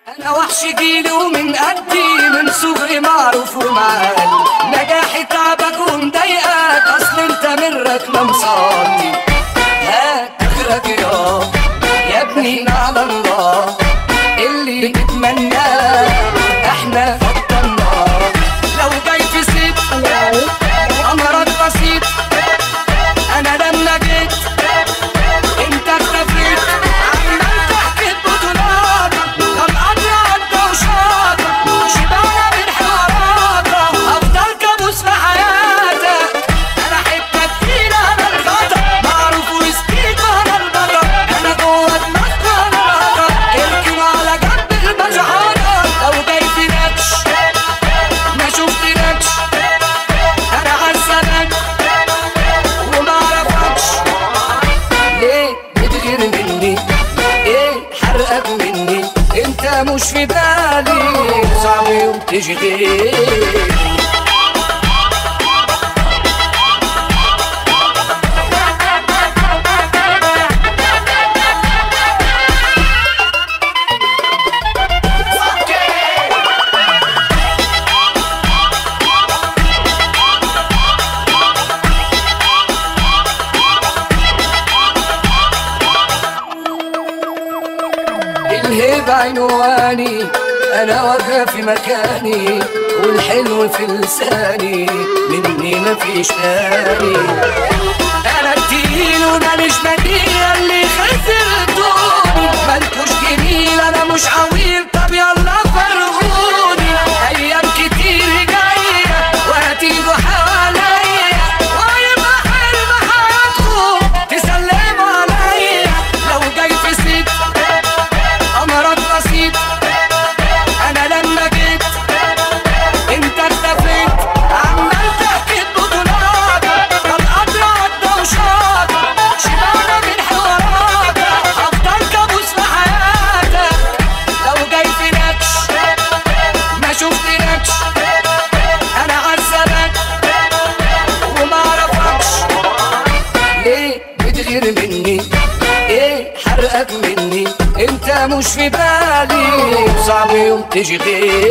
انا وحش جيلي ومن قدي، من صغري معروف ومعال، نجاحي تعبك ومضايقك، اصل انت من ركنه مصلي. هات اخرك يا ابني على الله، اللي بتتمناه احنا فضلناه. لو جاي في ست امرك بسيط، انا لما جيت انت اختفيت، عمال تحكي ببطولاتك، طلقات عدى وشاطك، شبعنا من حواراتك، افضل كابوس في حياتك. انا حته تقيله انا الخطر، معروف وسكيت وانا البطل، انا جوه دماغك وانا الهطل، اركن على جنب المجحرة. لو جاي في نكش ما شفتنكش، انا عزلك ومعرفكش. ليه بتغير مني؟ ايه حرقك مني؟ انت مش في بالي، صعب يوم تشغلني. الهيبة عنواني، أنا واقفة في مكاني، والحلو في لساني، مني مفيش تاني. أنا التقيل وماليش بديل، اللي خسرتوني مالكوش جميل، أنا مش عويل، طب يلا فرغوني. أيام كتير جاية وهتيجوا حواليا، وهيبقى حلم حياتكم تسلموا عليا. لو جاي في ست امرك بسيط، انا لما جيت انت اختفيت، عمال تحكي ببطولاتك، طلقات عدى وشاطك، شبعنا من حواراتك، افضل كابوس في حياتك. لو جاي في نكش ما شفتنكش، انا عزلك ومعرفكش. ليه بتغير مني؟ ايه حرقك مني؟ انت مش في بالي، صعب يوم تشغلني.